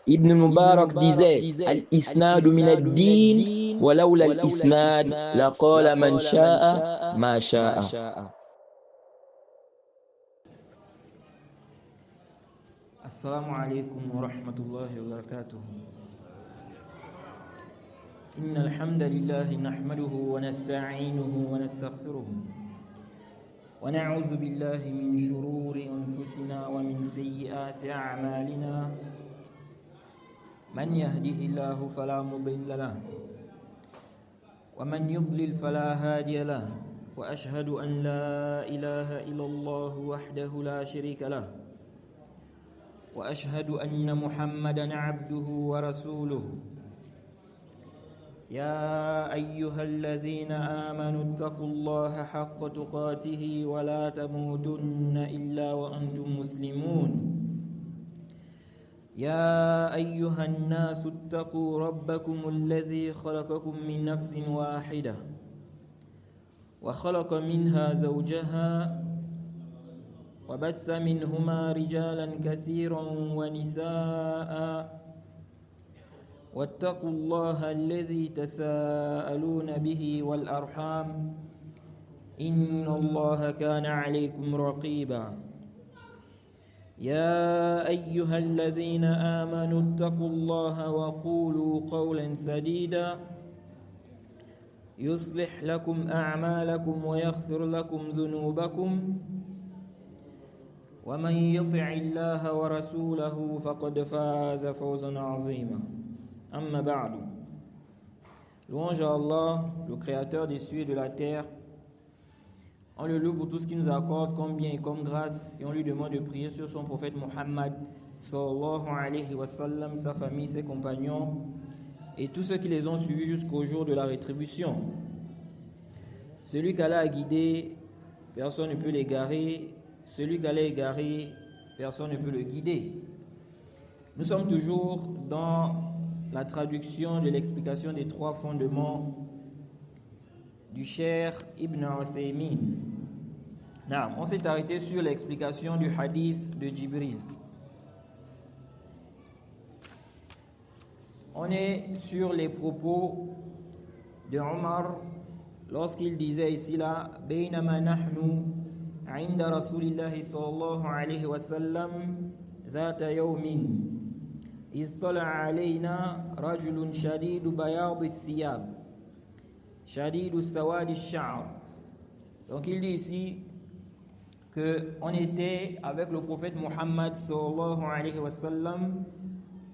Ibn Mubarak disait Al-Isnadu min ad-din, walawla al-Isnad, laqala man sha'a ma sha'a. السلام عليكم ورحمة الله وبركاته. إن الحمد لله نحمده ونستعينه ونستغفره ونعوذ بالله من شرور أنفسنا ومن سيئات أعمالنا. من يهده الله فلا مضل له ومن يضلل فلا هادي له، وأشهد أن لا إله إلا الله وحده لا شريك له، وأشهد أن محمدًا عبده ورسوله. يا أيها الذين آمنوا اتقوا الله حق تقاته ولا تموتن إلا وأنتم مسلمون. يا أيها الناس اتقوا ربكم الذي خلقكم من نفس واحدة وخلق منها زوجها وبث منهما رجالا كثيرا ونساء، واتقوا الله الذي تساءلون به والأرحام إن الله كان عليكم رقيبا. يا أيها الذين آمنوا اتقوا الله وقولوا قولا سديدا يصلح لكم أعمالكم ويغفر لكم ذنوبكم، ومن يطع الله ورسوله فقد فاز فوزا عظيما. أما بعد. Louange à Allah, le créateur des cieux et de la terre. On le loue pour tout ce qu'il nous accorde comme bien et comme grâce, et on lui demande de prier sur son prophète Muhammad sallallahu alayhi wa sallam, sa famille, ses compagnons et tous ceux qui les ont suivis jusqu'au jour de la rétribution. Celui qu'Allah a guidé, personne ne peut l'égarer. Celui qu'Allah a égaré, personne ne peut le guider. Nous sommes toujours dans la traduction de l'explication des trois fondements du Cheikh Ibn Uthaymin. On s'est arrêté sur l'explication du hadith de Jibril. On est sur les propos de Omar lorsqu'il disait ici là Baynama nahnu inda Rasulillahi sallallahu alayhi wa sallam zata yawmin iz tala alayna rajulun shadidu bayad ath-thiyab shadidu sawad ash-sha'r. Donc il dit ici que on était avec le prophète Muhammad sallallahu alayhi wa sallam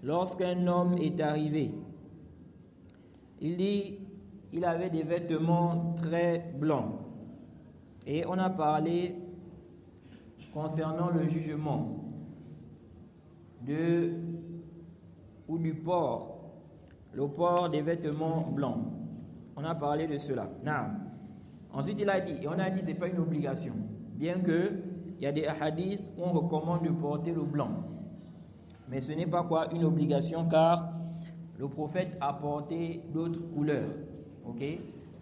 lorsqu'un homme est arrivé. Il dit il avait des vêtements très blancs. Et on a parlé concernant le jugement du port, le port des vêtements blancs. On a parlé de cela. Ensuite, il a dit, et on a dit c'est pas une obligation, bien que il y a des hadiths où on recommande de porter le blanc. Mais ce n'est pas quoi une obligation, car le prophète a porté d'autres couleurs. Ok?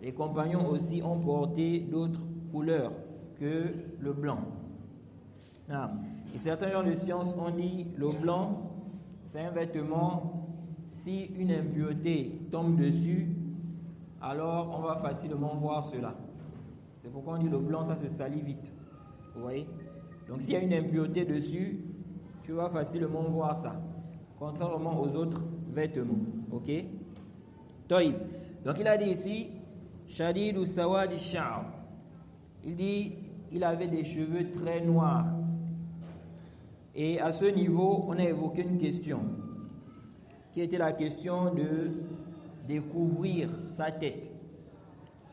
Les compagnons aussi ont porté d'autres couleurs que le blanc. Et certains gens de science ont dit le blanc c'est un vêtement, si une impureté tombe dessus, alors on va facilement voir cela. C'est pourquoi on dit le blanc ça se salit vite. Vous voyez? Donc s'il y a une impureté dessus, tu vas facilement voir ça, contrairement aux autres vêtements. Ok? Taïb. Donc il a dit ici Shadidu sawad ash-sha'r. Il dit il avait des cheveux très noirs. Et à ce niveau, on a évoqué une question qui était la question de découvrir sa tête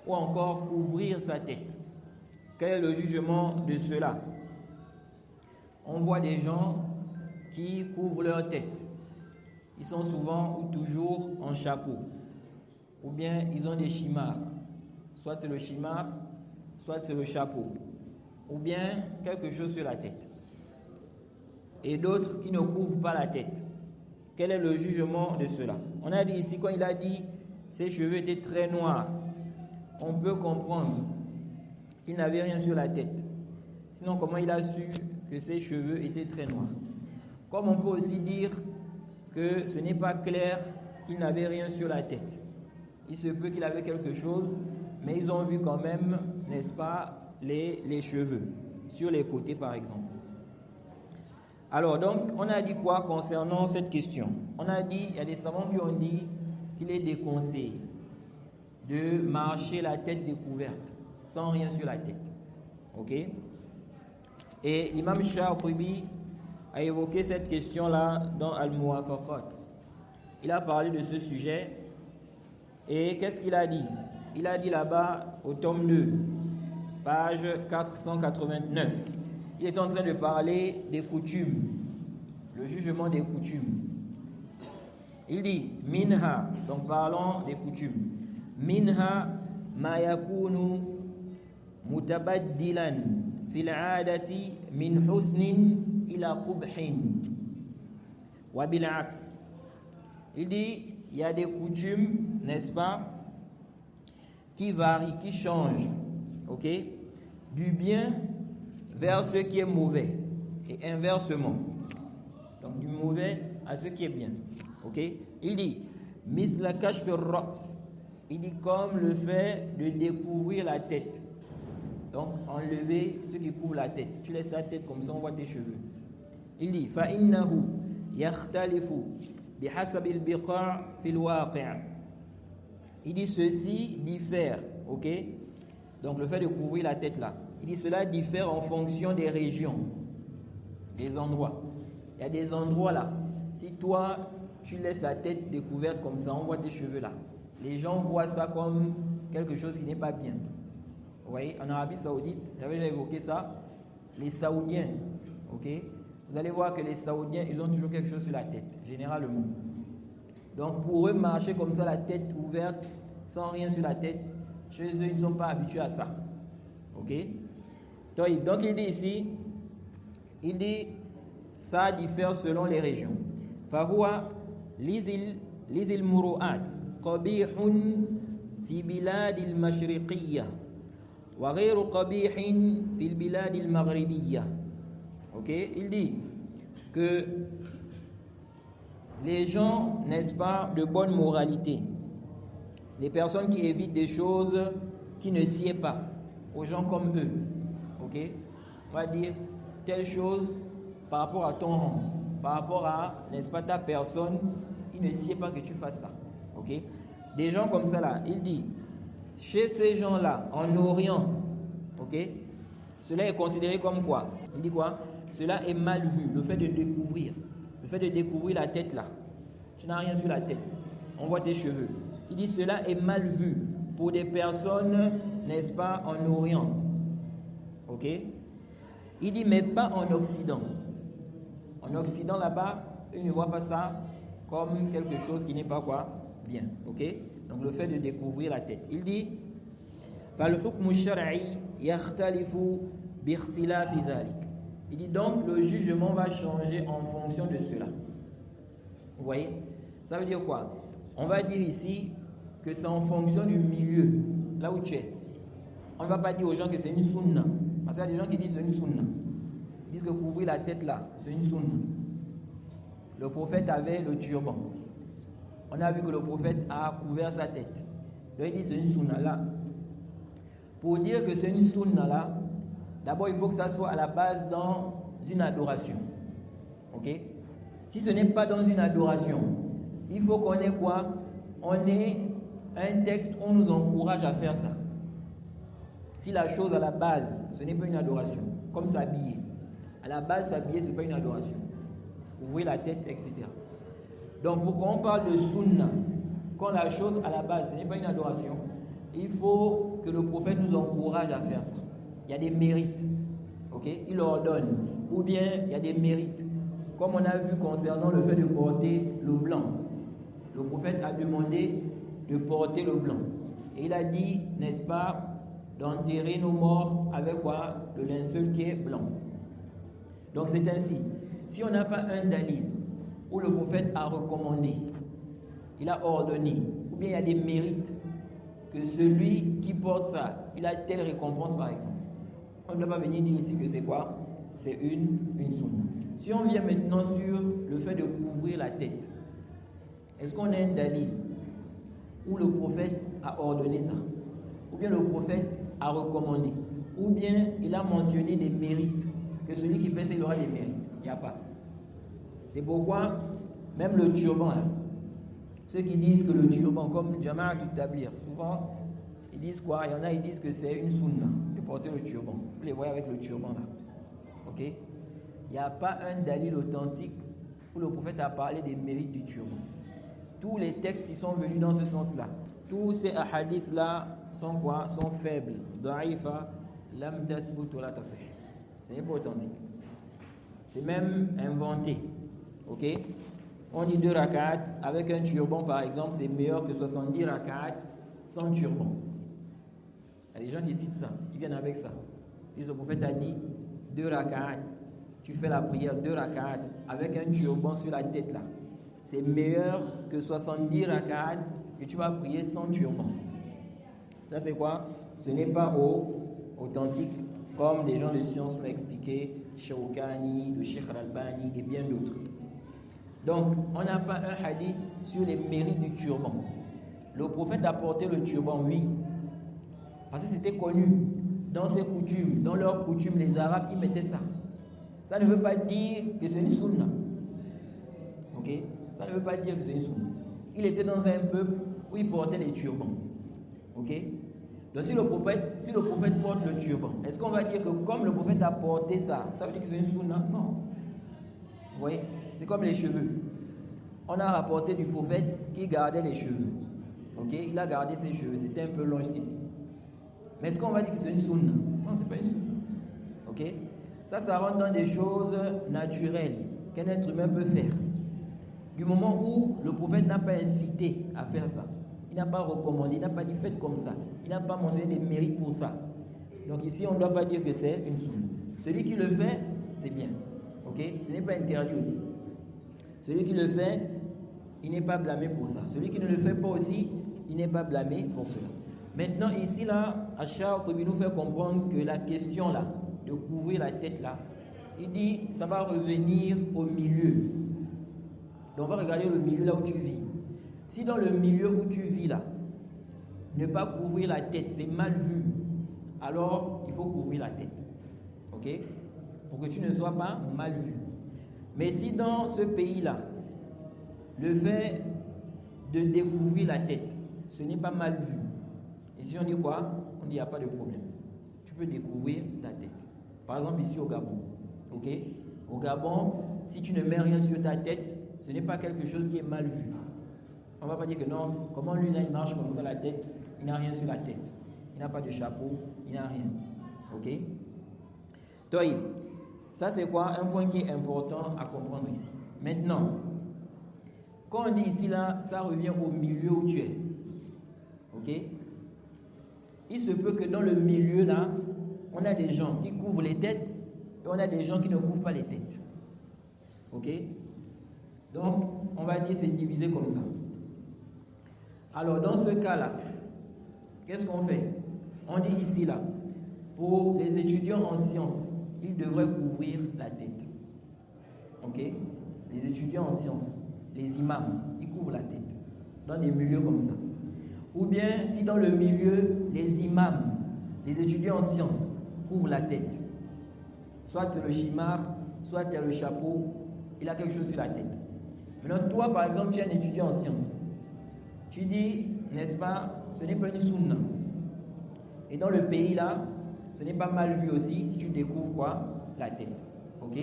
ou encore couvrir sa tête. Quel est le jugement de cela? On voit des gens qui couvrent leur tête. Ils sont souvent ou toujours en chapeau. Ou bien ils ont des chimars. Soit c'est le chimar, soit c'est le chapeau. Ou bien quelque chose sur la tête. Et d'autres qui ne couvrent pas la tête. Quel est le jugement de cela? On a dit ici, quand il a dit ses cheveux étaient très noirs, on peut comprendre qu'il n'avait rien sur la tête. Sinon, comment il a su que ses cheveux étaient très noirs? Comme on peut aussi dire que ce n'est pas clair qu'il n'avait rien sur la tête. Il se peut qu'il avait quelque chose, mais ils ont vu quand même, n'est-ce pas, les cheveux, sur les côtés par exemple. Alors donc, on a dit quoi concernant cette question? On a dit, il y a des savants qui ont dit qu'il est déconseillé de marcher la tête découverte, sans rien sur la tête. Ok? Et l'imam Shatibi a évoqué cette question-là dans Al-Muwafaqat. Il a parlé de ce sujet et qu'est-ce qu'il a dit? Il a dit là-bas au tome 2, page 489. Il est en train de parler des coutumes, le jugement des coutumes. Il dit minha, donc parlons des coutumes. Minha ma yakunu mutabaddilan fil 'adati min husnin ila qubhin wa bil 'aks. Il dit il y a des coutumes, n'est-ce pas, qui varient, qui changent, ok, du bien vers ce qui est mauvais et inversement. Donc du mauvais à ce qui est bien. Ok? Il dit misla kashf ar-ra's. Il dit comme le fait de découvrir la tête. Donc enlever ce qui couvre la tête. Tu laisses ta tête comme ça, on voit tes cheveux. Il dit fa innahu yakhtalifu bihasab al-biqa' fi al-waqi'. Il dit ceci diffère, ok? Donc le fait de couvrir la tête là. Il dit cela diffère en fonction des régions, des endroits. Il y a des endroits là. Si toi, tu laisses la tête découverte comme ça, on voit tes cheveux là. Les gens voient ça comme quelque chose qui n'est pas bien. Vous voyez, en Arabie Saoudite, j'avais déjà évoqué ça, les Saoudiens, ok? Vous allez voir que les Saoudiens, ils ont toujours quelque chose sur la tête, généralement. Donc pour eux, marcher comme ça, la tête ouverte, sans rien sur la tête, chez eux, ils ne sont pas habitués à ça. Ok? Donc il dit ici, il dit, ça diffère selon les régions. Fahuwa lizil muru'at qabihun fi bilad al-mashriqiyya wa ghayru qabihin fi bilad al-maghribiyya. Ok? Il dit que les gens, n'est-ce pas, de bonne moralité, les personnes qui évitent des choses qui ne sied pas aux gens comme eux, ok, on va dire telle chose par rapport à ton rang, par rapport à, n'est-ce pas, ta personne, il ne sied pas que tu fasses ça, ok. Des gens comme ça là, il dit, chez ces gens-là, en Orient, ok, cela est considéré comme quoi? Il dit quoi? Cela est mal vu, le fait de découvrir la tête là. Tu n'as rien sur la tête, on voit tes cheveux. Il dit cela est mal vu pour des personnes, n'est-ce pas, en Orient. Ok? Il dit mais pas en Occident. En Occident là-bas, ils ne voient pas ça comme quelque chose qui n'est pas quoi? Bien. Ok? Donc le fait de découvrir la tête. Il dit فَالْحُكْمُ الشَّرْعِي يَخْتَلِفُ بِاخْتِلَافِ ذَلِكَ. Il dit donc le jugement va changer en fonction de cela. Vous voyez? Ça veut dire quoi? On va dire ici que c'est en fonction du milieu, là où tu es. On ne va pas dire aux gens que c'est une sunna. Parce qu'il y a des gens qui disent que c'est une sunna. Ils disent que couvrir la tête là, c'est une sunna. Le prophète avait le turban. On a vu que le prophète a couvert sa tête. Donc il dit que c'est une sunna là. Pour dire que c'est une sunna là, d'abord il faut que ça soit à la base dans une adoration. Ok? Si ce n'est pas dans une adoration, il faut qu'on ait quoi? On ait un texte où on nous encourage à faire ça. Si la chose à la base, ce n'est pas une adoration, comme s'habiller. À la base, s'habiller, ce n'est pas une adoration. Ouvrir la tête, etc. Donc, pour qu'on parle de sunna, quand la chose à la base, ce n'est pas une adoration, il faut que le prophète nous encourage à faire ça. Il y a des mérites. Ok? Il ordonne. Ou bien, il y a des mérites. Comme on a vu concernant le fait de porter le blanc. Le prophète a demandé de porter le blanc. Et il a dit, n'est-ce pas, d'enterrer nos morts avec quoi? Le linceul qui est blanc. Donc c'est ainsi. Si on n'a pas un dalil où le prophète a recommandé, il a ordonné, ou bien il y a des mérites que celui qui porte ça, il a telle récompense par exemple. On ne doit pas venir dire ici que c'est quoi? C'est une sunna. Si on vient maintenant sur le fait de couvrir la tête, Est-ce qu'on a un dalil où le prophète a ordonné ça, ou bien le prophète a recommandé, ou bien il a mentionné des mérites, que celui qui fait ça, il aura des mérites? Il n'y a pas. C'est pourquoi, même le turban, là, ceux qui disent que le turban, comme Jama'a Tabligh, souvent, ils disent quoi? Il y en a, ils disent que c'est une sunna de porter le turban. Vous les voyez avec le turban, là. Ok? Il n'y a pas un dalil authentique où le prophète a parlé des mérites du turban. Tous les textes qui sont venus dans ce sens-là, tous ces hadiths-là sont quoi? Sont faibles. Da'ifa, lam tathbut wa la tasih. Ce n'est pas authentique. C'est même inventé. Ok? On dit 2 rak'at avec un turban, par exemple, c'est meilleur que 70 rak'at sans turban. Il y a des gens qui citent ça, ils viennent avec ça. Le prophète a dit 2 rak'at, tu fais la prière 2 rak'at avec un turban sur la tête là. C'est meilleur que 70 rak'at que tu vas prier sans turban. Ça c'est quoi? Ce n'est pas authentique comme des gens de science l'ont expliqué, Shawkani, le Sheikh Al-Albani et bien d'autres. Donc, on n'a pas un hadith sur les mérites du turban. Le prophète a porté le turban, oui, parce que c'était connu dans ses coutumes, dans leurs coutumes, les Arabes, ils mettaient ça. Ça ne veut pas dire que c'est une sunna. Ok? Ça ne veut pas dire que c'est une sunna. Il était dans un peuple où il portait les turbans. Ok? Donc si le prophète porte le turban, est-ce qu'on va dire que comme le prophète a porté ça, ça veut dire que c'est une sunna? Non. Vous voyez? C'est comme les cheveux. On a rapporté du prophète qui gardait les cheveux. Ok? Il a gardé ses cheveux. C'était un peu long jusqu'ici. Mais est-ce qu'on va dire que c'est une sunna? Non, c'est pas une sunna. Ok? Ça rentre dans des choses naturelles qu'un être humain peut faire. Du moment où le prophète n'a pas incité à faire ça, il n'a pas recommandé, il n'a pas dit faites comme ça, il n'a pas mentionné des mérites pour ça. Donc ici, on ne doit pas dire que c'est une sunna. Celui qui le fait, c'est bien. Ok? Ce n'est pas interdit aussi. Celui qui le fait, il n'est pas blâmé pour ça. Celui qui ne le fait pas aussi, il n'est pas blâmé pour cela. Maintenant, ici, là, Achar nous fait comprendre que la question, là, de couvrir la tête, là, il dit, ça va revenir au milieu. Donc, on va regarder le milieu, là où tu vis. Si dans le milieu où tu vis, là, ne pas couvrir la tête, c'est mal vu, alors, il faut couvrir la tête. Ok? Pour que tu ne sois pas mal vu. Mais si dans ce pays-là, le fait de découvrir la tête, ce n'est pas mal vu. Et si on dit quoi? On dit il n'y a pas de problème. Tu peux découvrir ta tête. Par exemple ici au Gabon. Ok? Au Gabon, si tu ne mets rien sur ta tête, ce n'est pas quelque chose qui est mal vu. On ne va pas dire que non, comment lui là il marche comme ça la tête, il n'a rien sur la tête. Il n'a pas de chapeau, il n'a rien. Ok? Toïb. Ça, c'est quoi? Un point qui est important à comprendre ici. Maintenant, quand on dit ici, là, ça revient au milieu où tu es. Ok? Il se peut que dans le milieu, là, on a des gens qui couvrent les têtes et on a des gens qui ne couvrent pas les têtes. Ok? Donc, on va dire c'est divisé comme ça. Alors, dans ce cas-là, qu'est-ce qu'on fait? On dit ici, là, pour les étudiants en sciences, ils devraient couvrir la tête. Ok? Les étudiants en sciences, les imams, ils couvrent la tête. Dans des milieux comme ça. Ou bien, si dans le milieu, les imams, les étudiants en sciences, couvrent la tête. Soit c'est le chimar, soit c'est le chapeau, il a quelque chose sur la tête. Maintenant, toi, par exemple, tu es un étudiant en sciences. Tu dis, n'est-ce pas, ce n'est pas une sunna. Et dans le pays là, ce n'est pas mal vu aussi si tu découvres quoi? La tête. Ok?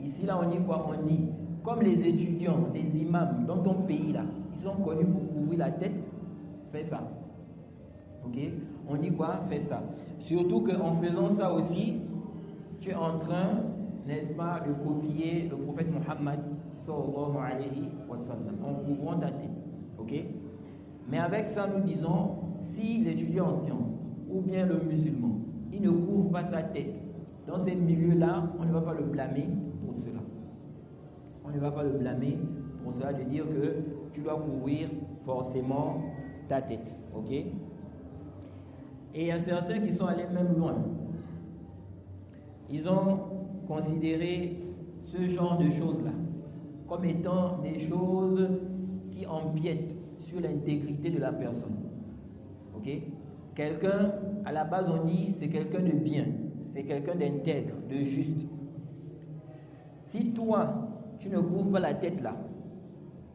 Ici là, on dit quoi? On dit, comme les étudiants, les imams dans ton pays là, ils sont connus pour couvrir la tête, fais ça. Ok? On dit quoi? Fais ça. Surtout qu'en faisant ça aussi, tu es en train, n'est-ce pas, de copier le prophète Mohammed sallallahu alayhi wa sallam, en couvrant ta tête. Ok? Mais avec ça, nous disons, si l'étudiant en sciences ou bien le musulman, il ne couvre pas sa tête dans ces milieux-là, on ne va pas le blâmer pour cela. On ne va pas le blâmer pour cela de dire que tu dois couvrir forcément ta tête. Ok? Et il y a certains qui sont allés même loin. Ils ont considéré ce genre de choses-là comme étant des choses qui empiète sur l'intégrité de la personne. Ok? Quelqu'un, à la base on dit, c'est quelqu'un de bien, c'est quelqu'un d'intègre, de juste. Si toi, tu ne couvres pas la tête là,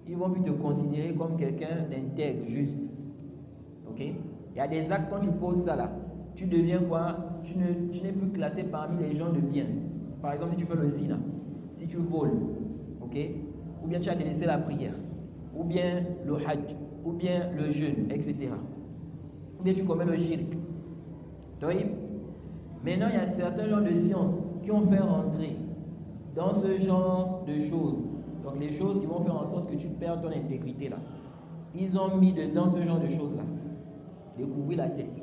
ils vont plus te considérer comme quelqu'un d'intègre, juste. Ok? Il y a des actes, quand tu poses ça là, tu deviens quoi? Tu n'es plus classé parmi les gens de bien. Par exemple, si tu fais le zina, si tu voles, ok? Ou bien tu as délaissé la prière, ou bien le hajj, ou bien le jeûne, etc. Ou bien tu commets le shirk. Maintenant, il y a certains gens de science qui ont fait rentrer dans ce genre de choses. Donc les choses qui vont faire en sorte que tu perds ton intégrité là. Ils ont mis dedans ce genre de choses là. Découvrir la tête.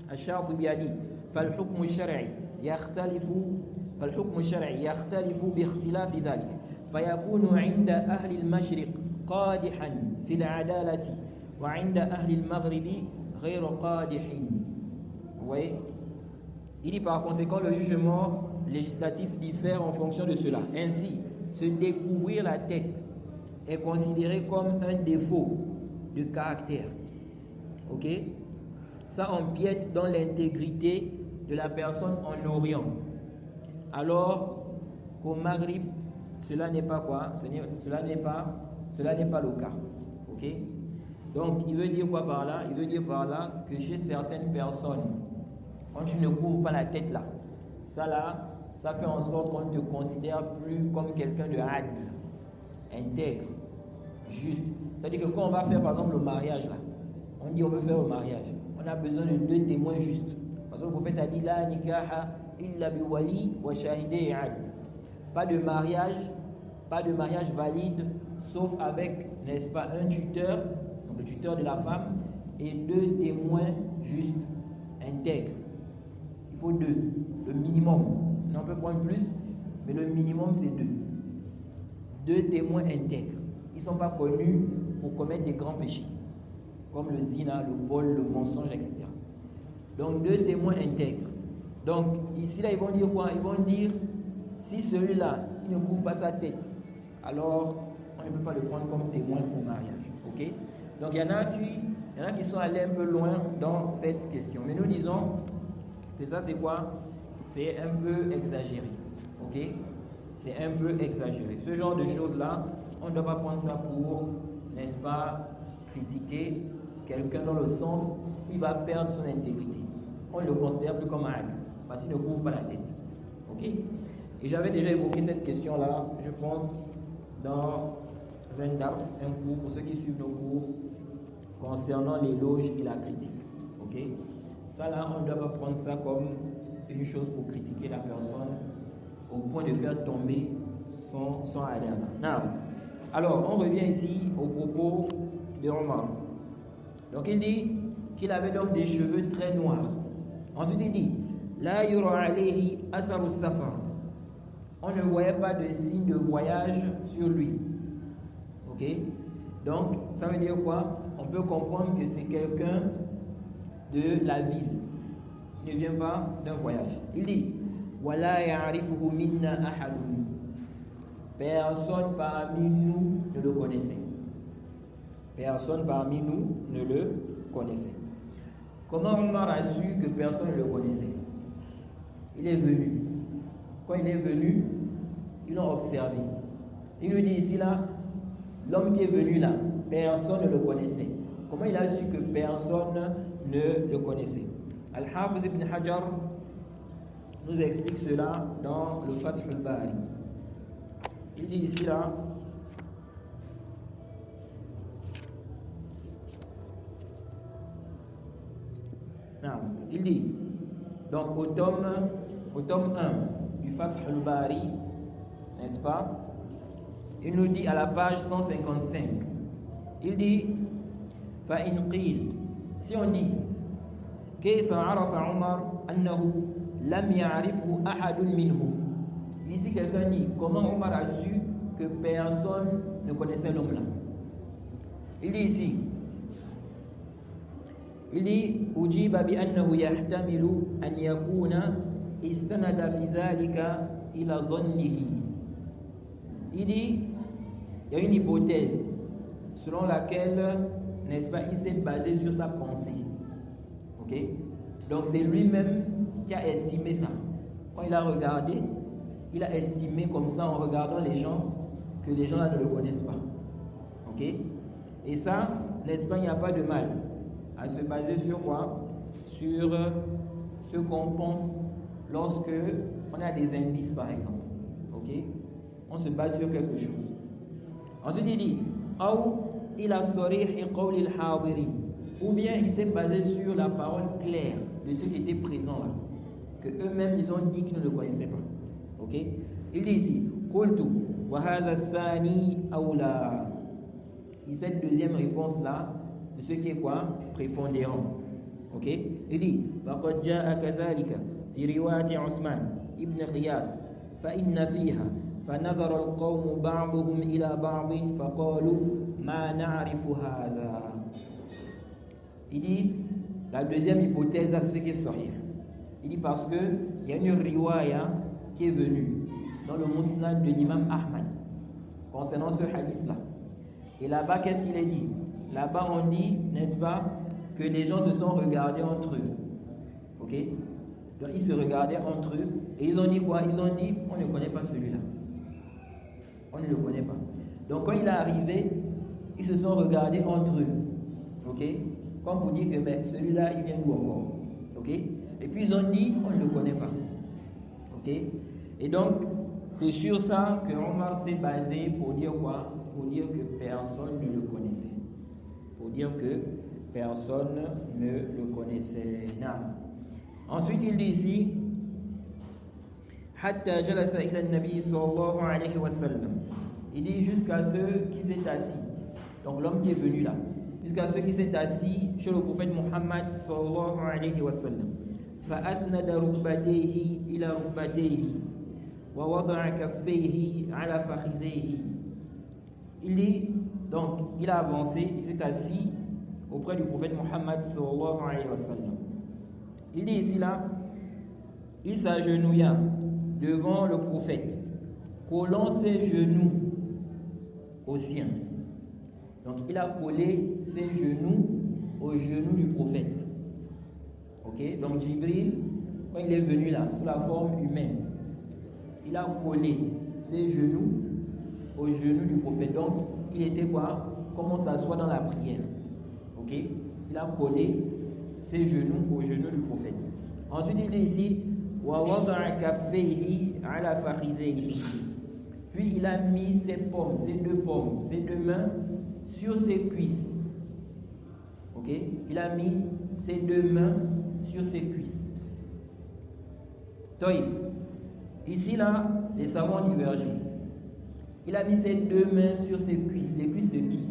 Ash-Shatibi a dit فالحكم الشرعي يختلف باختلاف ذلك فيكون عند أهل المشرق قادحا في العدالة وعند أهل المغرب غير قادح. Oui. Il dit par conséquent le jugement législatif diffère en fonction de cela. Ainsi, se découvrir la tête est considéré comme un défaut de caractère. Ok? Ça empiète dans l'intégrité de la personne en Orient. Alors qu'au Maghrib, cela n'est pas quoi? Cela n'est pas le cas. Ok? Donc, il veut dire quoi par là? Il veut dire par là que chez certaines personnes, quand tu ne couvres pas la tête là, ça fait en sorte qu'on ne te considère plus comme quelqu'un de adl, intègre, juste. C'est-à-dire que quand on va faire par exemple le mariage là, on dit on veut faire le mariage, on a besoin de 2 témoins justes. Parce que le prophète a dit la nikaha illa biwali wa shahidai adl. Pas de mariage valide sauf avec, n'est-ce pas, un tuteur, donc le tuteur de la femme, et 2 témoins justes, intègres. Il faut 2, le minimum. On peut prendre plus, mais le minimum c'est 2. 2 témoins intègres. Ils ne sont pas connus pour commettre des grands péchés, comme le zina, le vol, le mensonge, etc. Donc 2 témoins intègres. Donc ici là, ils vont dire quoi? Ils vont dire, si celui-là, il ne couvre pas sa tête, alors on ne peut pas le prendre comme témoin pour mariage. Ok? Donc il y en a qui sont allés un peu loin dans cette question. Mais nous disons que ça c'est quoi? C'est un peu exagéré. Ok? C'est un peu exagéré. Ce genre de choses-là, on ne doit pas prendre ça pour, n'est-ce pas, critiquer quelqu'un dans le sens où il va perdre son intégrité. On ne le considère plus comme un adl, parce qu'il ne couvre pas la tête. Ok? Et j'avais déjà évoqué cette question-là, je pense, dans un dars, un cours, pour ceux qui suivent nos cours, concernant l'éloge et la critique. Ok? Ça là, on ne doit pas prendre ça comme une chose pour critiquer la personne au point de faire tomber son adhérent. Alors, on revient ici au propos de Omar. Donc, il dit qu'il avait donc des cheveux très noirs. Ensuite, il dit La yura alayhi atharu safar. On ne voyait pas de signe de voyage sur lui. Ok? Donc, ça veut dire quoi? On peut comprendre que c'est quelqu'un de la ville. Il ne vient pas d'un voyage. Il dit Wala ya'rifuhu minna ahadun. Personne parmi nous ne le connaissait. Personne parmi nous ne le connaissait. Comment Omar a su que personne ne le connaissait? Il est venu. Quand il est venu, ils l'ont observé. Il nous dit ici là, l'homme qui est venu là, personne ne le connaissait. Comment il a su que personne ne le connaissait? Al-Hafiz ibn Hajar nous explique cela dans le Fath al-Bari. Il dit ici là, il dit, donc au tome 1 du Fath al-Bari, n'est-ce pas? Il nous dit à la page 155, il dit, فَإِنْ قِيلْ, si on dit, كيف عرف عمر أنه لم يعرفه أحد منهم. Ici quelqu'un dit, comment Omar a su que personne ne connaissait l'homme là? Il dit ici, il dit أجيب بأنه يحتمل أن يكون استند في ذلك إلى ظنه. Il dit, il y a une hypothèse selon laquelle, n'est-ce pas, il s'est basé sur sa pensée. Ok? Donc c'est lui-même qui a estimé ça. Quand il a regardé, il a estimé comme ça en regardant les gens que les gens là ne le connaissent pas. Ok? Et ça, n'est-ce pas, il n'y a pas de mal à se baser sur quoi? Sur ce qu'on pense lorsque on a des indices par exemple. Ok? On se base sur quelque chose. Ensuite il dit ou bien il s'est basé sur la parole claire de ceux qui étaient présents là, que eux-mêmes ils ont dit qu'ils ne le connaissaient pas. Ok? Il dit ici qultu wa hadha thani awla. Et cette deuxième réponse là, c'est ce qui est quoi? Prépondérant. Ok? Il dit faqad jaa kadhalika fi riwayati Uthman ibn Ghiyath fa inna fiha فنظر القوم بعضهم إلى بعض فقالوا ما نعرف هذا. Il dit la deuxième hypothèse, c'est ce qui est sahih. Il dit parce que il y a une riwaya qui est venue dans le Musnad de l'imam Ahmad concernant ce hadith là. Et là-bas, qu'est-ce qu'il est dit? Là-bas, on dit, n'est-ce pas, que les gens se sont regardés entre eux. Ok? Donc ils se regardaient entre eux et ils ont dit quoi? Ils ont dit on ne connaît pas celui-là. On ne le connaît pas. Donc quand il est arrivé, ils se sont regardés entre eux. Ok? Comme pour dire que ben, celui-là, il vient d'où encore? Ok? Et puis ils ont dit, on ne le connaît pas. Ok? Et donc, c'est sur ça que Omar s'est basé pour dire quoi? Pour dire que personne ne le connaissait. Pour dire que personne ne le connaissait. Non. Ensuite, il dit ici, حتى جلس إلى النبي صلى الله عليه وسلم. Il dit jusqu'à ceux qui s'est assis. Donc l'homme qui est venu là. Jusqu'à ceux qui s'est assis chez le prophète Muhammad صلى الله عليه وسلم. فأسند ركبتيه إلى ركبتيه ووضع كفيه على فخذيه. Il dit, donc il a avancé, il s'est assis auprès du prophète Muhammad صلى الله عليه وسلم. Il dit ici là, il s'agenouilla devant le prophète, collant ses genoux aux siens. Donc il a collé ses genoux aux genoux du prophète. Ok? Donc Jibril, quand il est venu là, sous la forme humaine, il a collé ses genoux aux genoux du prophète. Donc il était quoi? Comme on s'assoit dans la prière. Ok? Il a collé ses genoux aux genoux du prophète. Ensuite il dit ici, puis il a mis ses paumes, ses deux mains sur ses cuisses. Ok? Il a mis ses deux mains sur ses cuisses. Donc, ici là, les savants divergent. Il a mis ses deux mains sur ses cuisses. Les cuisses de qui?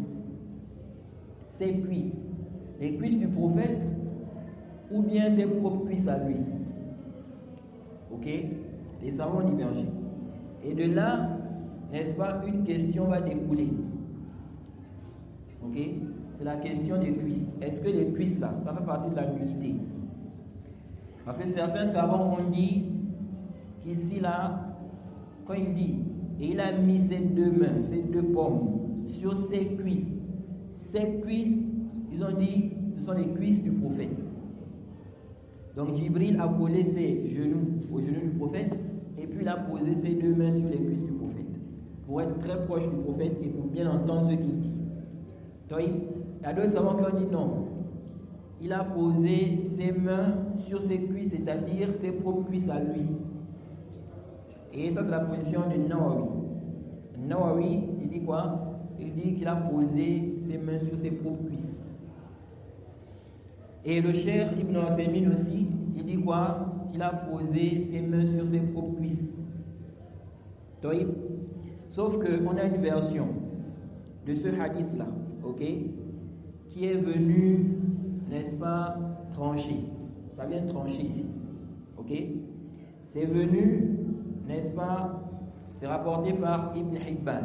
Ses cuisses. Les cuisses du prophète ou bien ses propres cuisses à lui? Ok? Les savants divergent. Et de là, n'est-ce pas, une question va découler. Ok? C'est la question des cuisses. Est-ce que les cuisses là, ça fait partie de la nudité? Parce que certains savants ont dit qu'ici là, quand il dit, et il a mis ses deux mains, ses deux paumes sur ses cuisses. Ses cuisses, ils ont dit, ce sont les cuisses du prophète. Donc Jibril a collé ses genoux aux genoux du prophète et puis il a posé ses deux mains sur les cuisses du prophète pour être très proche du prophète et pour bien entendre ce qu'il dit. Donc, il y a d'autres savants qui ont dit non. Il a posé ses mains sur ses cuisses, c'est-à-dire ses propres cuisses à lui. Et ça c'est la position de Nawawi. Nawawi, il dit quoi? Il dit qu'il a posé ses mains sur ses propres cuisses. Et le Cheikh Ibn Uthaymin aussi, il dit quoi? Qu'il a posé ses mains sur ses propres cuisses. Sauf qu'on a une version de ce hadith-là, ok? Qui est venu, n'est-ce pas, trancher. Ça vient trancher ici, ok? C'est venu, n'est-ce pas, c'est rapporté par Ibn Hibban.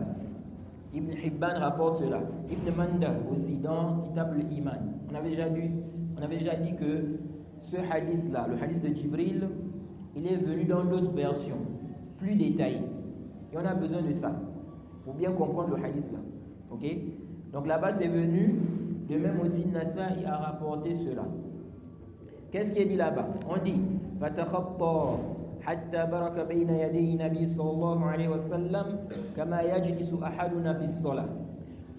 Ibn Hibban rapporte cela. Ibn Manda aussi dans Kitab al-Iman. On avait déjà dit que ce hadith-là, le hadith de Jibril, il est venu dans d'autres versions, plus détaillées. Et on a besoin de ça, pour bien comprendre le hadith-là. Ok? Donc là-bas c'est venu, de même aussi Nasa'i a rapporté cela. Qu'est-ce qui est dit là-bas? On dit فَتَخَطَّى حَتَّى بَرَكَ بَيْنَ يَدَيْ النَّبِيِّ صلى الله عليه وسلم كما يجلس أحدنا في الصلاة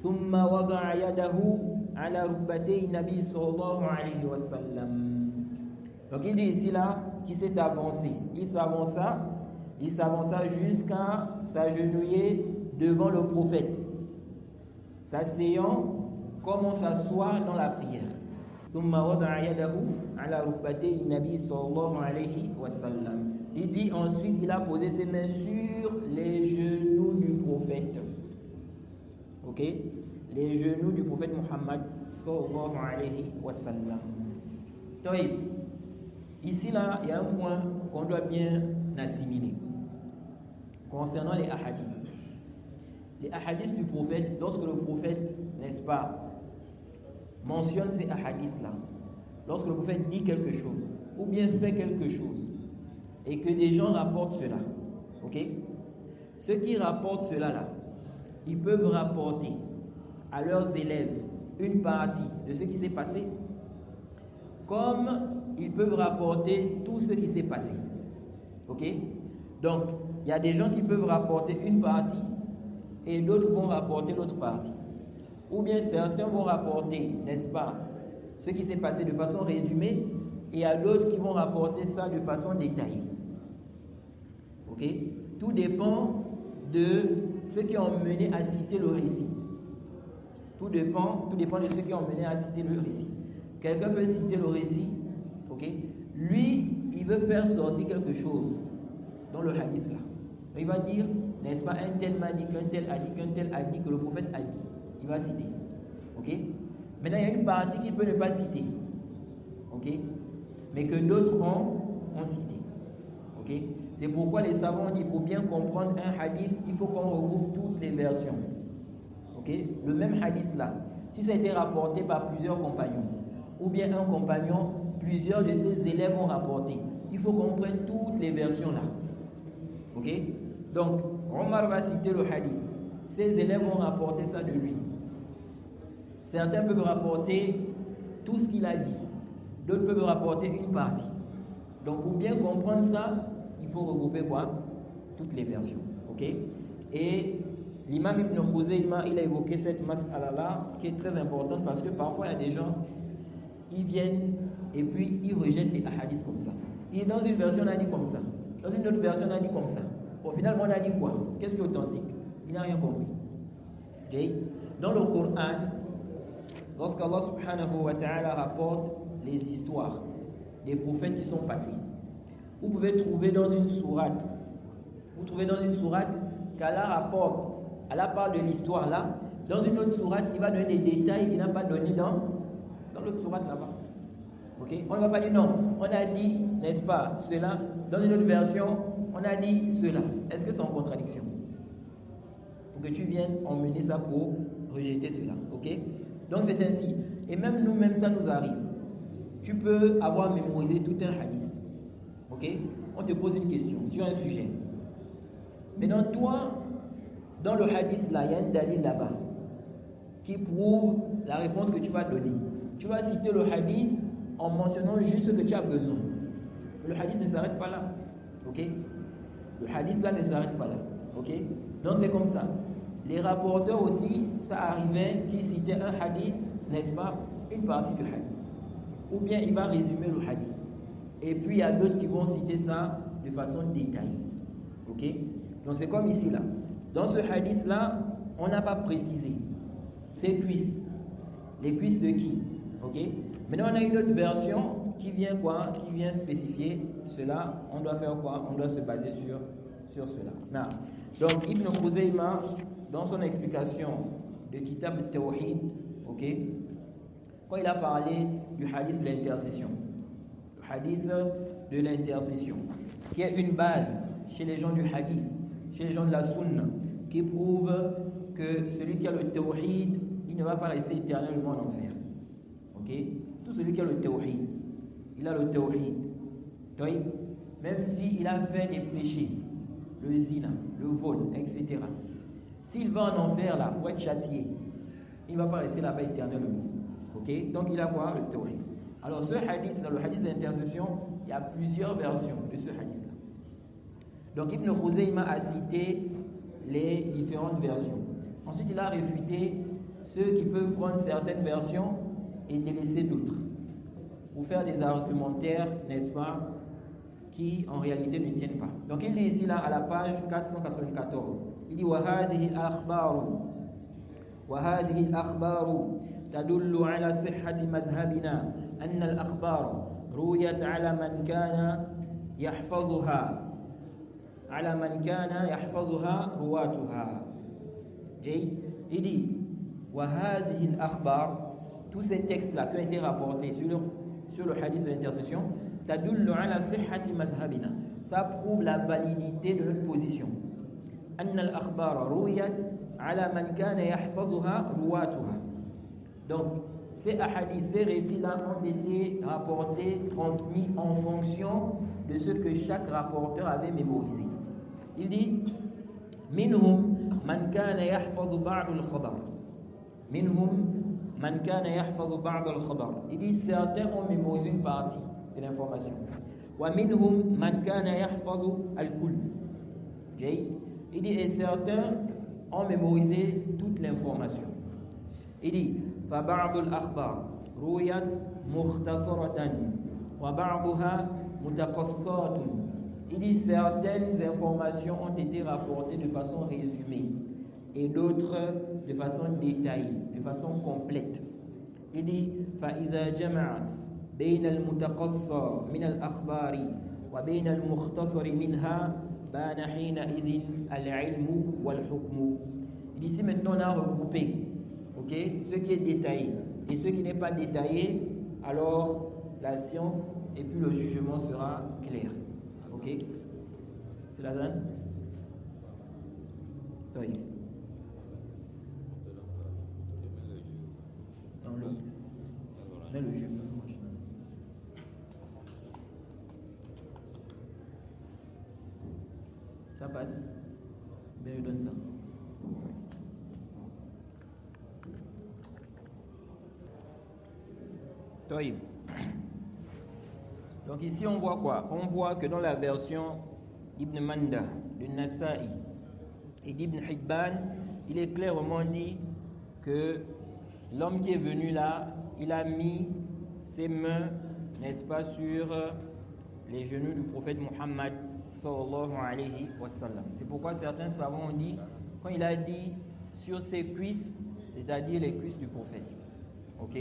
ثم وضع يده على ركبتي النبي صلى الله عليه وسلم. Donc il dit ici là qu'il s'est avancé. Il s'avança jusqu'à s'agenouiller devant le prophète, s'asseyant comme on s'assoit dans la prière. ثم وضع يده على ركبتي النبي صلى الله عليه وسلم. Il dit ensuite il a posé ses mains sur les genoux du prophète. Ok? Les genoux du prophète Muhammad sallallahu alayhi wa sallam. Donc, ici là, il y a un point qu'on doit bien assimiler concernant les hadiths. Les hadiths du prophète, lorsque le prophète, n'est-ce pas, mentionne ces hadiths-là, lorsque le prophète dit quelque chose ou bien fait quelque chose et que des gens rapportent cela, ok? Ceux qui rapportent cela là, ils peuvent rapporter à leurs élèves une partie de ce qui s'est passé, comme ils peuvent rapporter tout ce qui s'est passé, ok? Donc, il y a des gens qui peuvent rapporter une partie et d'autres vont rapporter l'autre partie. Ou bien certains vont rapporter, n'est-ce pas, ce qui s'est passé de façon résumée, et il y a d'autres qui vont rapporter ça de façon détaillée. Ok? Tout dépend de ceux qui ont mené à citer le récit. Tout dépend de ceux qui ont mené à citer le récit. Quelqu'un peut citer le récit, ok? Lui, il veut faire sortir quelque chose dans le hadith là. Il va dire, n'est-ce pas, un tel m'a dit, qu'un tel a dit, qu'un tel a dit, que le prophète a dit. Il va citer. Ok? Maintenant, il y a une partie qu'il peut ne pas citer. Ok? Mais que d'autres ont cité. Ok? C'est pourquoi les savants ont dit, pour bien comprendre un hadith, il faut qu'on regroupe toutes les versions. Ok? Le même hadith là, si ça a été rapporté par plusieurs compagnons, ou bien un compagnon, plusieurs de ses élèves ont rapporté, il faut qu'on prenne toutes les versions là. Ok? Donc, Omar va citer le hadith. Ses élèves vont rapporter ça de lui. Certains peuvent rapporter tout ce qu'il a dit. D'autres peuvent rapporter une partie. Donc, pour bien comprendre ça, il faut regrouper quoi? Toutes les versions. Ok? Et l'imam Ibn Khuzayma, il a évoqué cette mas'ala-là qui est très importante parce que parfois, il y a des gens, ils viennent et puis ils rejettent les hadiths comme ça. Et dans une version, on a dit comme ça. Dans une autre version, on a dit comme ça. Au final, on a dit quoi? Qu'est-ce qui est authentique? Il n'a rien compris. Okay? Dans le Coran, lorsqu'Allah subhanahu wa ta'ala rapporte les histoires des prophètes qui sont passés, vous pouvez trouver dans une sourate, qu'Allah rapporte, Allah parle de l'histoire là, dans une autre sourate, il va donner des détails qu'il n'a pas donné dans l'autre sourate là-bas. Okay? On ne va pas dire non, on a dit, n'est-ce pas, cela, dans une autre version, on a dit cela. Est-ce que c'est en contradiction? Pour que tu viennes emmener ça pour rejeter cela. Ok? Donc c'est ainsi. Et même nous-mêmes, ça nous arrive. Tu peux avoir mémorisé tout un hadith. Ok? On te pose une question sur un sujet. Maintenant, toi, dans le hadith là, il y a un dalil là-bas qui prouve la réponse que tu vas donner. Tu vas citer le hadith en mentionnant juste ce que tu as besoin. Le hadith ne s'arrête pas là. Ok? Le hadith là ne s'arrête pas là. Ok? Donc c'est comme ça. Les rapporteurs aussi, ça arrivait qu'ils citaient un hadith, n'est-ce pas, une partie du hadith. Ou bien il va résumer le hadith. Et puis il y a d'autres qui vont citer ça de façon détaillée. Ok? Donc c'est comme ici là. Dans ce hadith là, on n'a pas précisé ces cuisses. Les cuisses de qui? Ok? Maintenant on a une autre version qui vient quoi? Qui vient spécifier cela. On doit faire quoi? On doit se baser sur cela. Nah. Donc Ibn Khuzayma, dans son explication de Kitab al-Tawhid, ok, quand il a parlé du hadith de l'intercession, le hadith de l'intercession, qui est une base chez les gens du hadith, chez les gens de la sunna, qui prouve que celui qui a le tawhid, il ne va pas rester éternellement en enfer. Ok? Tout celui qui a le tawhid, il a le tawhid. Oui? Même s'il a fait des péchés, le zina, le vol, etc. S'il va en enfer là pour être châtié, il ne va pas rester là-bas éternellement. Ok? Donc il a quoi? Le tawhid. Alors ce hadith, dans le hadith d'intercession, il y a plusieurs versions de ce hadith-là. Donc Ibn Khuzayma a cité les différentes versions. Ensuite, il a réfuté ceux qui peuvent prendre certaines versions et délaisser d'autres, pour faire des argumentaires, n'est-ce pas, qui en réalité ne tiennent pas. Donc il dit ici là à la page 494, il dit وَهَذِهِ الْأَخْبَارُ تدل على صحة مذهبنا أن الأخبار رويت على من كان يحفظها رواتها. Il dit وَهَذِهِ الْأَخْبَارُ, tous ces textes-là qui ont été rapportés sur le hadith de l'intercession, تدل على صحة مذهبنا, ça prouve la validité de notre position. أن الأخبار رويت على من كان يحفظها رواتها. Donc, ces hadiths, ces récits-là ont été rapportés, transmis en fonction de ce que chaque rapporteur avait mémorisé. Il dit منهم من كان يحفظ بعض الخبر. منهم من كان يحفظ بعض الخبر. Il dit certains ont mémorisé une partie de l'information. ومنهم من كان يحفظ الكل. Il dit et certains ont mémorisé toute l'information. Il dit فبعض الأخبار رويت مختصرة وبعضها متقصات. Il dit certaines informations ont été rapportées de façon résumée et d'autres de façon détaillée, de façon complète. Il dit فإذا جمع بين المتقصى من الأخبار وبين المختصر منها بان حينئذ العلم والحكم. Il dit si maintenant on a regroupé, ce qui est détaillé et ce qui n'est pas détaillé, alors la science et puis le jugement sera clair. Ok? C'est la donne? Oui. Dans l'autre. Dans le jus. Ça passe. Ben, je donne ça. Oui. Donc ici on voit quoi? On voit que dans la version d'Ibn Manda, de Nasa'i et d'Ibn Hibban, il est clairement dit que l'homme qui est venu là, il a mis ses mains, n'est-ce pas, sur les genoux du prophète Muhammad sallallahu alayhi wa sallam. C'est pourquoi certains savants ont dit, quand il a dit sur ses cuisses, c'est-à-dire les cuisses du prophète. Ok?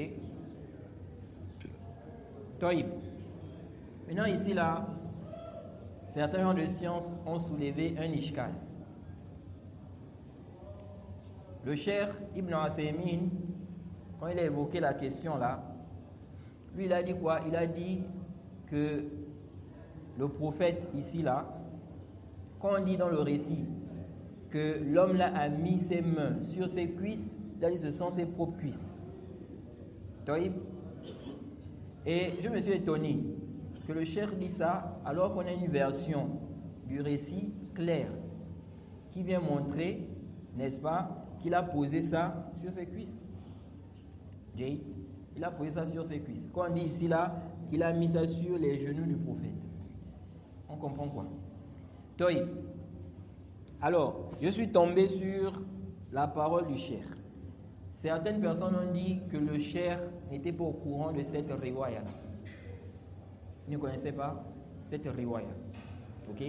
Toïb. Maintenant ici là, certains gens de science ont soulevé un ishkal. Le cheikh Ibn Uthaymin, quand il a évoqué la question là, lui il a dit quoi? Il a dit que le prophète ici là, quand on dit dans le récit que l'homme là a mis ses mains sur ses cuisses, il a dit ce sont ses propres cuisses. Toïb. Et je me suis étonné que le cheikh dit ça alors qu'on a une version du récit claire qui vient montrer, n'est-ce pas, qu'il a posé ça sur ses cuisses. Jay, il a posé ça sur ses cuisses. Quand on dit ici là qu'il a mis ça sur les genoux du prophète, on comprend quoi? Toy. Alors, je suis tombé sur la parole du cheikh. Certaines personnes ont dit que le cheikh n'était pas au courant de cette riwaya. Il ne connaissait pas cette riwaya. Ok?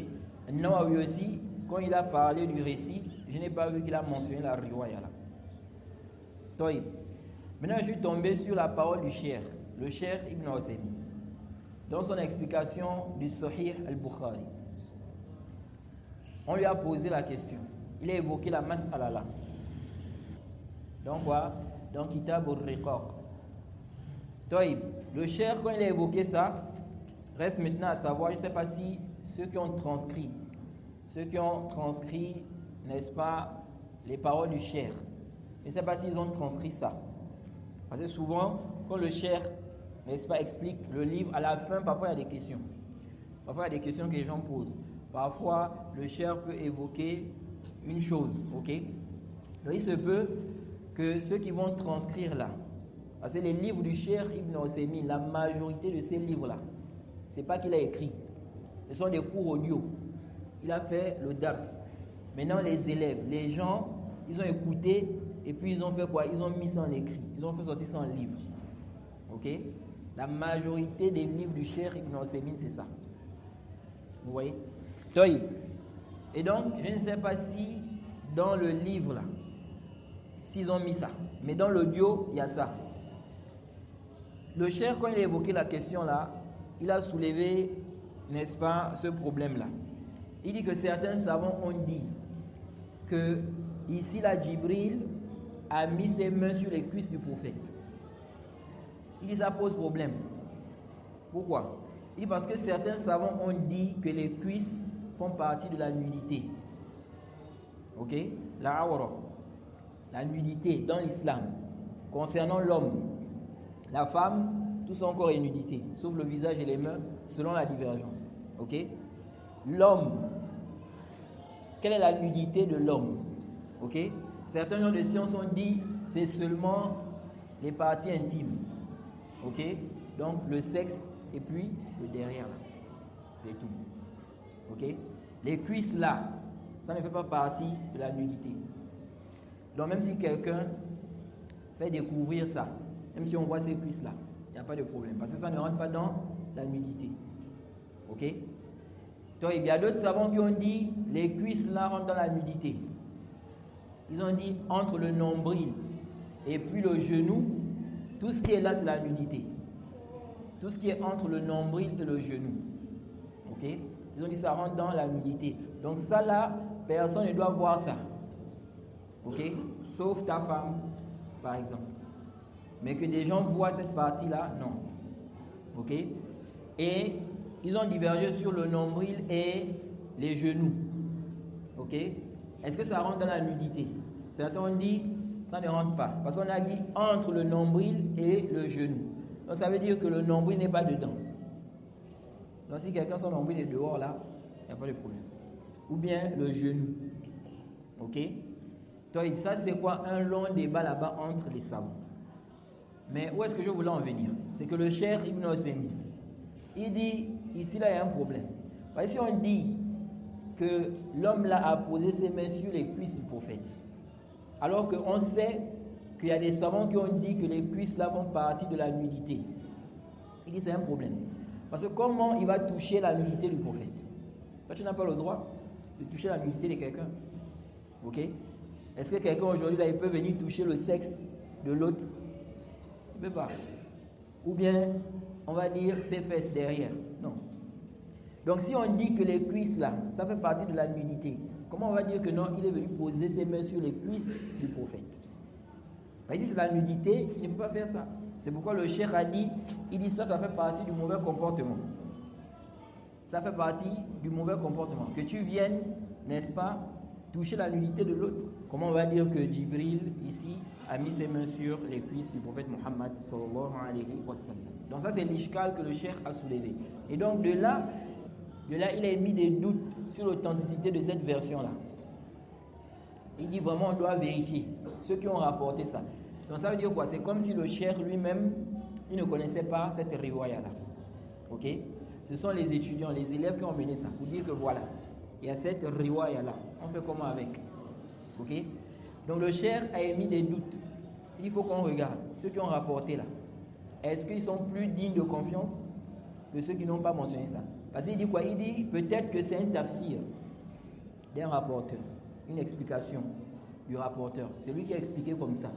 Nawawi aussi, quand il a parlé du récit, je n'ai pas vu qu'il a mentionné la riwaya là. Toïb. Maintenant, je suis tombé sur la parole du cheikh, le cheikh Ibn Uthaymin, dans son explication du Sahih al-Bukhari. On lui a posé la question. Il a évoqué la mas'ala là. Donc quoi? Dans Kitab al-Riqaq. Toïb. Le cheikh, quand il a évoqué ça, reste maintenant à savoir, je ne sais pas si ceux qui ont transcrit, n'est-ce pas, les paroles du cheikh, je ne sais pas s'ils ont transcrit ça. Parce que souvent, quand le cheikh, n'est-ce pas, explique le livre, à la fin, parfois il y a des questions. Parfois il y a des questions que les gens posent. Parfois, le cheikh peut évoquer une chose, ok? Donc il se peut que ceux qui vont transcrire là, parce que les livres du Cheikh Ibn Othaymin, la majorité de ces livres-là, ce n'est pas qu'il a écrit, ce sont des cours audio. Il a fait le dars. Maintenant, les élèves, les gens, ils ont écouté et puis ils ont fait quoi? Ils ont mis ça en écrit, ils ont fait sortir ça en livre. Ok? La majorité des livres du Cheikh Ibn Othaymin, c'est ça. Vous voyez? Et donc, je ne sais pas si dans le livre là, s'ils ont mis ça, mais dans l'audio, il y a ça. Le Cheikh, quand il a évoqué la question là, il a soulevé, n'est-ce pas, ce problème-là. Il dit que certains savants ont dit que ici, la Jibril a mis ses mains sur les cuisses du prophète. Il dit ça pose problème. Pourquoi? Il dit parce que certains savants ont dit que les cuisses font partie de la nudité. Ok? La awra, la nudité dans l'islam, concernant l'homme. La femme, tout son corps est nudité, sauf le visage et les mains, selon la divergence. Ok? L'homme, quelle est la nudité de l'homme? Ok? Certains gens de science ont dit c'est seulement les parties intimes. Ok? Donc le sexe et puis le derrière là. C'est tout. Ok? Les cuisses là, ça ne fait pas partie de la nudité. Donc même si quelqu'un fait découvrir ça, même si on voit ces cuisses là, il n'y a pas de problème. Parce que ça ne rentre pas dans la nudité. Ok? Donc il y a d'autres savants qui ont dit les cuisses là rentrent dans la nudité. Ils ont dit entre le nombril et puis le genou, tout ce qui est là c'est la nudité. Tout ce qui est entre le nombril et le genou. Ok? Ils ont dit ça rentre dans la nudité. Donc ça là, personne ne doit voir ça. Ok? Sauf ta femme, par exemple. Mais que des gens voient cette partie-là, non. Ok? Et ils ont divergé sur le nombril et les genoux. Ok? Est-ce que ça rentre dans la nudité? Certains ont dit, ça ne rentre pas. Parce qu'on a dit entre le nombril et le genou. Donc ça veut dire que le nombril n'est pas dedans. Donc si quelqu'un son nombril est dehors là, il n'y a pas de problème. Ou bien le genou. Ok? Donc ça c'est quoi? Un long débat là-bas entre les savants. Mais où est-ce que je voulais en venir? C'est que le Cheikh Ibn Othaymin, il dit, ici là il y a un problème. Parce que si on dit que l'homme là a posé ses mains sur les cuisses du prophète, alors qu'on sait qu'il y a des savants qui ont dit que les cuisses là font partie de la nudité, il dit c'est un problème. Parce que comment il va toucher la nudité du prophète? Toi tu n'as pas le droit de toucher la nudité de quelqu'un. Ok? Est-ce que quelqu'un aujourd'hui là il peut venir toucher le sexe de l'autre? Il ne peut pas. Ou bien on va dire ses fesses derrière. Non. Donc si on dit que les cuisses là, ça fait partie de la nudité, comment on va dire que non, il est venu poser ses mains sur les cuisses du prophète? Mais si c'est la nudité, il ne peut pas faire ça. C'est pourquoi le cheikh a dit, il dit ça fait partie du mauvais comportement. Ça fait partie du mauvais comportement. Que tu viennes, n'est-ce pas, toucher la nudité de l'autre. Comment on va dire que Jibril, ici, a mis ses mains sur les cuisses du prophète Muhammad sallallahu alayhi wa sallam. Donc ça, c'est l'ishkal que le cheikh a soulevé. Et donc de là, il a émis des doutes sur l'authenticité de cette version-là. Il dit vraiment, on doit vérifier ceux qui ont rapporté ça. Donc ça veut dire quoi? C'est comme si le cheikh lui-même, il ne connaissait pas cette riwaya-là. Ok? Ce sont les étudiants, les élèves qui ont mené ça pour dire que voilà, il y a cette riwaya-là. On fait comment avec? Ok? Donc le cheikh a émis des doutes. Il faut qu'on regarde ceux qui ont rapporté là. Est-ce qu'ils sont plus dignes de confiance que ceux qui n'ont pas mentionné ça? Parce qu'il dit quoi? Il dit peut-être que c'est un tafsir d'un rapporteur, une explication du rapporteur. C'est lui qui a expliqué comme ça.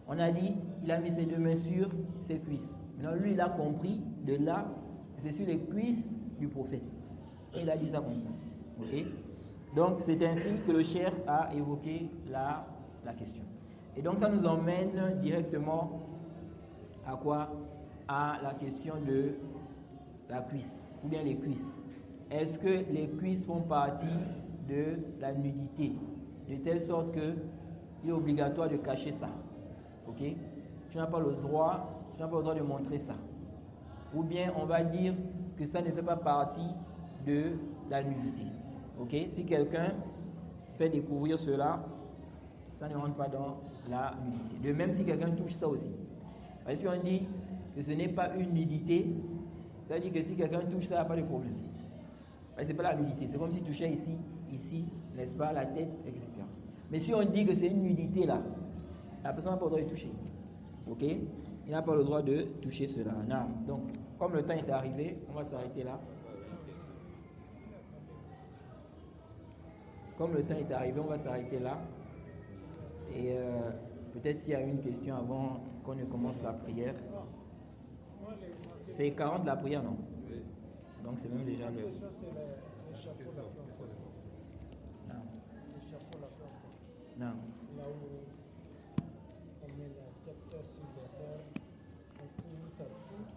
On a dit, il a mis ses deux mains sur ses cuisses. Maintenant, lui, il a compris de là, c'est sur les cuisses du prophète. Et il a dit ça comme ça. Ok? Donc, c'est ainsi que le cheikh a évoqué la question. Et donc, ça nous emmène directement à quoi? À la question de la cuisse, ou bien les cuisses. Est-ce que les cuisses font partie de la nudité? De telle sorte qu'il est obligatoire de cacher ça. Ok? Tu n'as pas le droit de montrer ça. Ou bien on va dire que ça ne fait pas partie de la nudité. Ok? Si quelqu'un fait découvrir cela ça ne rentre pas dans la nudité. De même si quelqu'un touche ça aussi. Parce qu'on dit que ce n'est pas une nudité, ça veut dire que si quelqu'un touche ça, il n'y a pas de problème. Ce n'est pas la nudité, c'est comme s'il touchait ici, ici, n'est-ce pas, la tête, etc. Mais si on dit que c'est une nudité là, la personne n'a pas le droit de toucher. Ok? Il n'a pas le droit de toucher cela. Non. Donc, comme le temps est arrivé, on va s'arrêter là. Comme le temps est arrivé, on va s'arrêter là. Et peut-être s'il y a une question avant qu'on ne commence la prière. C'est 40 la prière, non? Oui. Donc c'est même déjà le... Non. Là où on met la tête sur la terre, on couvre sa tête.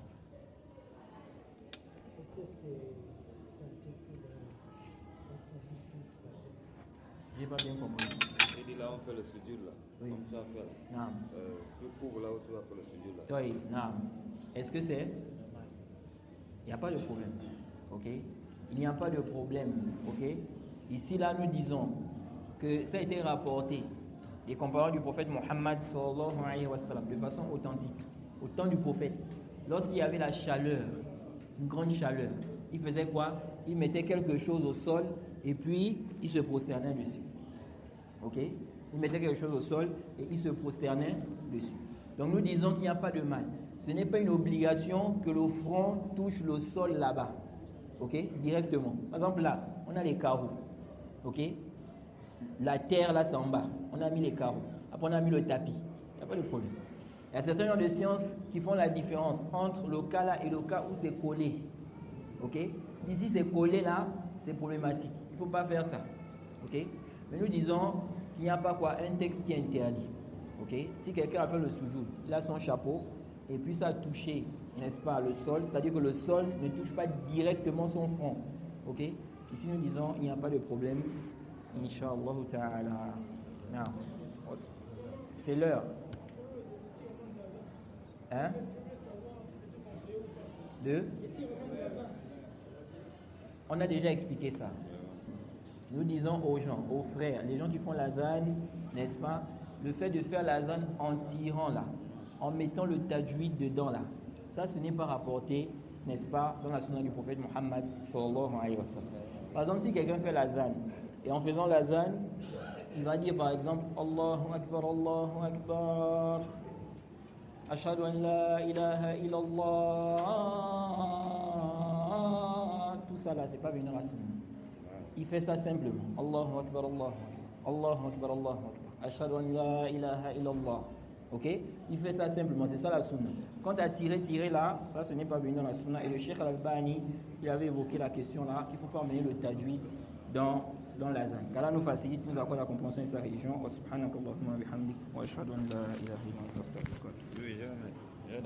Est-ce que c'est un petit peu de... On couvre toute la tête? J'ai pas bien compris. J'ai dit là on fait le sujoud là. Oui. Comme ça faire. Non. Tu couvres là où tu vas faire le sujoud là. Oui, non. Est-ce que c'est... Il n'y a pas de problème. Ok? Il n'y a pas de problème. Ok? Ici, là, nous disons que ça a été rapporté des compagnons du prophète Mohammed sallallahu alayhi wa sallam de façon authentique. Au temps du prophète, lorsqu'il y avait la chaleur, une grande chaleur, il faisait quoi? Il mettait quelque chose au sol et puis il se prosternait dessus. Ok? Il mettait quelque chose au sol et il se prosternait dessus. Donc nous disons qu'il n'y a pas de mal. Ce n'est pas une obligation que le front touche le sol là-bas. Ok? Directement. Par exemple là, on a les carreaux. Ok? La terre là c'est en bas. On a mis les carreaux. Après on a mis le tapis. Il n'y a pas de problème. Il y a certains genres de sciences qui font la différence entre le cas là et le cas où c'est collé. Ok? Ici c'est collé là, c'est problématique. Il ne faut pas faire ça. Ok? Mais nous disons qu'il n'y a pas quoi, un texte qui est interdit. Ok? Si quelqu'un a fait le sujoud, il a son chapeau et puis ça a touché, n'est-ce pas, le sol, c'est-à-dire que le sol ne touche pas directement son front. Ok? Ici nous disons il n'y a pas de problème. Inch'Allah ta'ala. Non. C'est l'heure. Hein? On a déjà expliqué ça. Nous disons aux gens, aux frères, les gens qui font l'azan, n'est-ce pas, le fait de faire l'azan en tirant là, en mettant le tajwid dedans là, ça ce n'est pas rapporté, n'est-ce pas, dans la sunna du prophète Mohammed sallallahu alayhi wa sallam. Par exemple, si quelqu'un fait l'azan, et en faisant l'azan, il va dire par exemple Allahu Akbar, Allahu Akbar, Ashhadu an la ilaha illallah. Tout ça là, c'est pas venu dans la sunna. Il fait ça simplement. Allahu Akbar, Allahu Akbar, Allahu Akbar, Allahu Akbar, Ashhadu an la ilaha illallah. Ok? Il fait ça simplement, c'est ça la sunna. Quant à tirer là, ça ce n'est pas venu dans la sunna. Et le Cheikh Al-Albani, il avait évoqué la question là, qu'il ne faut pas emmener le tajwid dans l'azan. Qu'Allah nous facilite, nous accorde la compréhension de sa religion. Wa subhanakallahumma wa bihamdik wa ashhadu an la ilaha illa anta astaghfiruka wa atubu ilayk. Oui, j'ai